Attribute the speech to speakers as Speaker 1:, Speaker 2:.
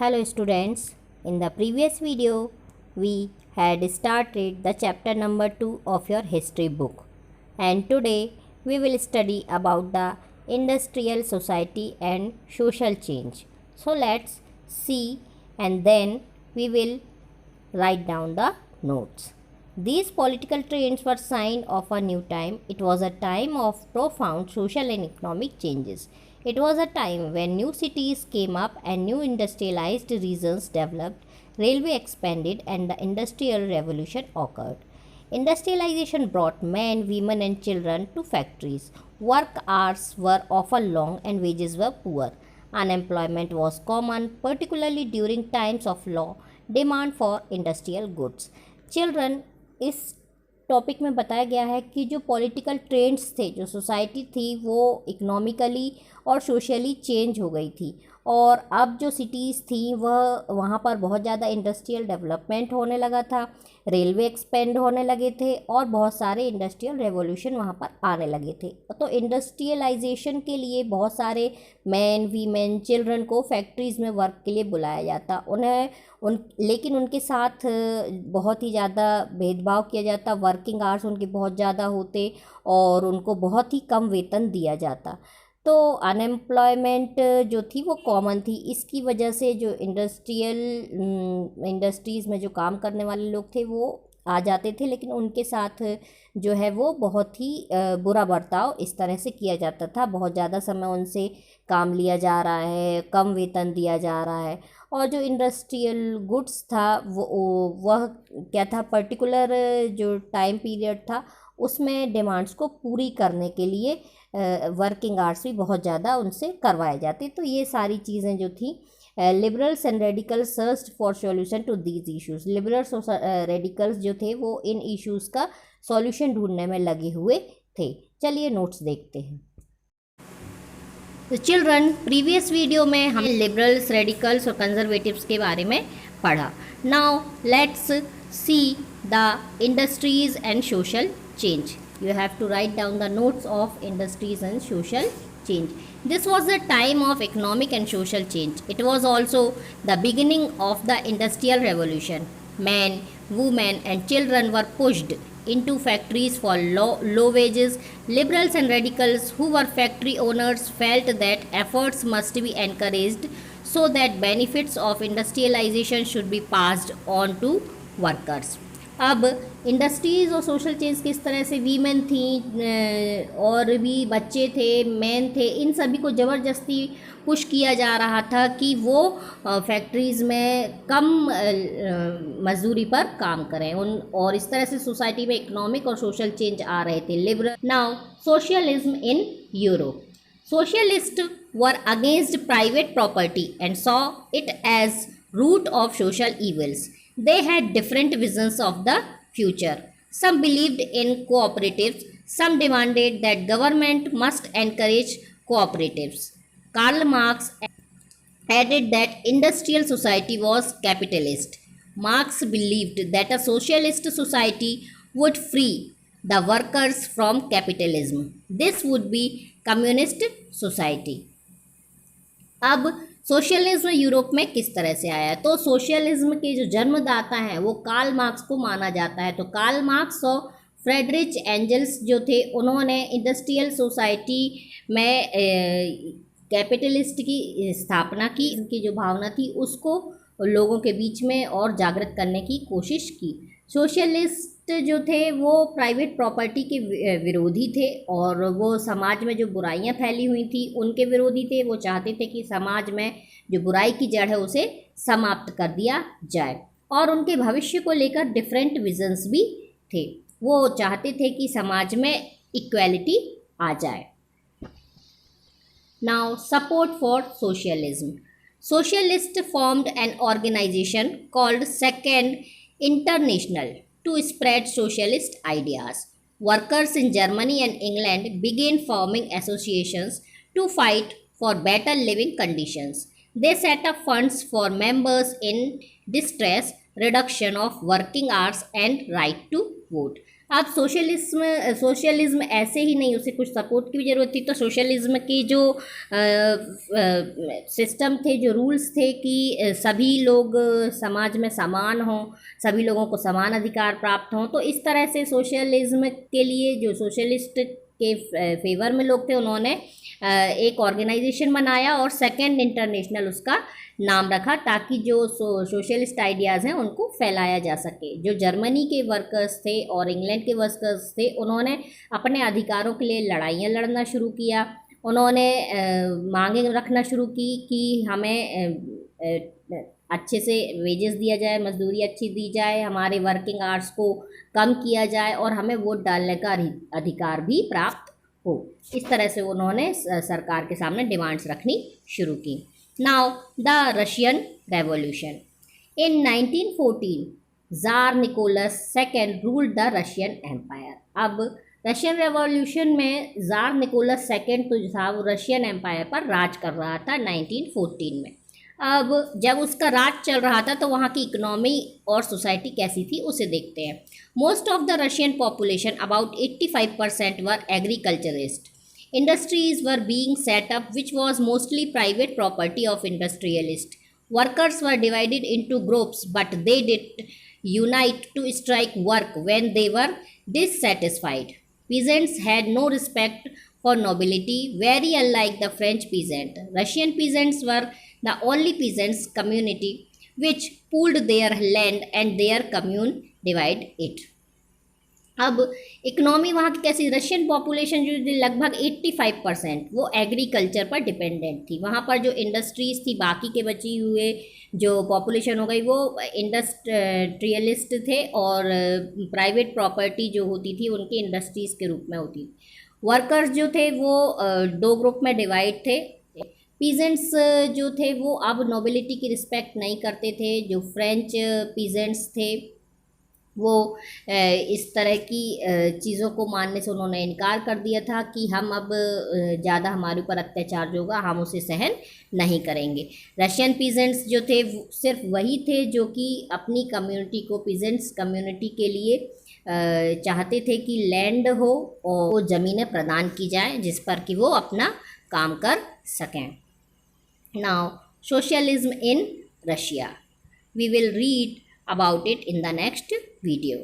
Speaker 1: Hello students, in the previous video we had started the chapter number 2 of your history book, and today we will study about the industrial society and social change. So let's see, and then we will write down the notes. These political trends were sign of a new time. It was a time of profound social and economic changes. It was a time when new cities came up and new industrialized regions developed, railway expanded, and the industrial revolution occurred. Industrialization brought men, women, and children to factories. Work hours were often long and wages were poor. Unemployment was common, particularly during times of low demand for industrial goods. Children, इस topic में बताया गया है कि जो political trends थे, जो society थी, वो इकोनॉमिकली और सोशली चेंज हो गई थी, और अब जो सिटीज़ थी वह वहाँ पर बहुत ज़्यादा इंडस्ट्रियल डेवलपमेंट होने लगा था, रेलवे एक्सपेंड होने लगे थे और बहुत सारे इंडस्ट्रियल रेवोल्यूशन वहाँ पर आने लगे थे। तो इंडस्ट्रियलाइजेशन के लिए बहुत सारे मैन, वीमेन, चिल्ड्रन को फैक्ट्रीज़ में वर्क के लिए बुलाया जाता, लेकिन उनके साथ बहुत ही ज़्यादा भेदभाव किया जाता, वर्किंग आवर्स उनके बहुत ज़्यादा होते और उनको बहुत ही कम वेतन दिया जाता। तो अनएम्प्लॉयमेंट जो थी वो कॉमन थी। इसकी वजह से जो इंडस्ट्रीज़ में जो काम करने वाले लोग थे वो आ जाते थे, लेकिन उनके साथ जो है वो बहुत ही बुरा बर्ताव इस तरह से किया जाता था। बहुत ज़्यादा समय उनसे काम लिया जा रहा है, कम वेतन दिया जा रहा है, और जो इंडस्ट्रियल गुड्स था वह क्या था, पर्टिकुलर जो टाइम पीरियड था उसमें डिमांड्स को पूरी करने के लिए वर्किंग आवर्स भी बहुत ज़्यादा उनसे करवाए जाते। तो ये सारी चीज़ें जो थी, liberals and radicals searched for solution to these issues. Liberals और रेडिकल्स जो थे वो इन इश्यूज़ का सॉल्यूशन ढूंढने में लगे हुए थे। चलिए नोट्स देखते हैं। तो चिल्ड्रन, प्रीवियस वीडियो में हमने लिबरल्स, रेडिकल्स और कंजर्वेटिव्स के बारे में पढ़ा। Now let's see the industries and social change. You have to write down the notes of industries and social change. This was the time of economic and social change. It was also the beginning of the industrial revolution. Men, women and children were pushed into factories for low wages. Liberals and radicals who were factory owners felt that efforts must be encouraged so that benefits of industrialization should be passed on to workers. अब industries और social change किस तरह से, women थी और भी बच्चे थे, मैन थे, इन सभी को ज़बरदस्ती पुश किया जा रहा था कि वो फैक्ट्रीज़ में कम मजदूरी पर काम करें और इस तरह से सोसाइटी में इकोनॉमिक और सोशल चेंज आ रहे थे। Liberal now socialism in Europe. Socialist were against private property and saw it as root of social evils. They had different visions of the future. Some believed in cooperatives. Some demanded that government must encourage cooperatives. Karl Marx added that industrial society was capitalist. Marx believed that a socialist society would free the workers from capitalism. This would be communist society. अब socialism Europe में किस तरह से आया, तो socialism के जो जन्मदाता हैं वो कार्ल मार्क्स को माना जाता है। तो कार्ल मार्क्स और फ्रेडरिच एंजल्स जो थे, उन्होंने इंडस्ट्रियल सोसाइटी में कैपिटलिस्ट की स्थापना की। उनकी जो भावना थी उसको लोगों के बीच में और जागृत करने की कोशिश की। सोशलिस्ट जो थे वो प्राइवेट प्रॉपर्टी के विरोधी थे और वो समाज में जो बुराइयां फैली हुई थी उनके विरोधी थे। वो चाहते थे कि समाज में जो बुराई की जड़ है उसे समाप्त कर दिया जाए, और उनके भविष्य को लेकर डिफरेंट विजन्स भी थे। वो चाहते थे कि समाज में इक्वालिटी आ जाए। Now support for socialism. Socialists formed an organization called Second International to spread socialist ideas. Workers in Germany and England began forming associations to fight for better living conditions. They set up funds for members in distress, reduction of working hours and right to vote. अब socialism ऐसे ही नहीं, उसे कुछ support की भी ज़रूरत थी। तो सोशलिज्म की जो सिस्टम थे, जो रूल्स थे कि सभी लोग समाज में समान हों, सभी लोगों को समान अधिकार प्राप्त हों, तो इस तरह से सोशलिज्म के लिए जो सोशलिस्ट के फेवर में लोग थे, उन्होंने एक ऑर्गेनाइजेशन बनाया और सेकेंड इंटरनेशनल उसका नाम रखा, ताकि जो सोशलिस्ट आइडियाज़ हैं उनको फैलाया जा सके। जो जर्मनी के वर्कर्स थे और इंग्लैंड के वर्कर्स थे, उन्होंने अपने अधिकारों के लिए लड़ाइयाँ लड़ना शुरू किया। उन्होंने मांगे रखना शुरू की कि हमें अच्छे से वेजेस दिया जाए, मजदूरी अच्छी दी जाए, हमारे वर्किंग आवर्स को कम किया जाए और हमें वोट डालने का अधिकार भी प्राप्त हो। इस तरह से उन्होंने सरकार के सामने डिमांड्स रखनी शुरू की। Now, the Russian Revolution. In 1914, Tsar Nicholas II ruled the Russian Empire. अब रशियन रेवोल्यूशन में ज़ार निकोलस सेकेंड तो था, वो रशियन एम्पायर पर राज कर रहा था 1914 में। अब जब उसका राज चल रहा था तो वहाँ की इकोनॉमी और सोसाइटी कैसी थी उसे देखते हैं। Most of the Russian population, about 85%, were agriculturist. Industries were being set up, which was mostly private property of industrialists. Workers were divided into groups, but they did unite to strike work when they were dissatisfied. Peasants had no respect for nobility, very unlike the French peasant. Russian peasants were the only peasants community which pooled their land and their commune divided it. अब economy वहाँ की कैसी, Russian population जो लगभग 85% वो agriculture पर dependent थी। वहाँ पर जो इंडस्ट्रीज़ थी, बाकी के बची हुए जो पॉपुलेशन हो गई वो इंडस्ट्रियलिस्ट थे और प्राइवेट प्रॉपर्टी जो होती थी उनकी इंडस्ट्रीज़ के रूप में होती थी। वर्कर्स जो थे वो दो ग्रुप में डिवाइड थे। पीजेंट्स जो थे वो अब नोबिलिटी की रिस्पेक्ट नहीं करते थे। जो फ्रेंच पीजेंट्स थे वो इस तरह की चीज़ों को मानने से उन्होंने इनकार कर दिया था कि हम अब ज़्यादा हमारे ऊपर अत्याचार जो होगा हम उसे सहन नहीं करेंगे। रशियन पीजेंट्स जो थे सिर्फ वही थे जो कि अपनी कम्युनिटी को, पीजेंट्स कम्युनिटी के लिए चाहते थे कि लैंड हो और वो ज़मीनें प्रदान की जाए जिस पर कि वो अपना काम कर सकें। Now socialism in Russia, we will read about it in the next video.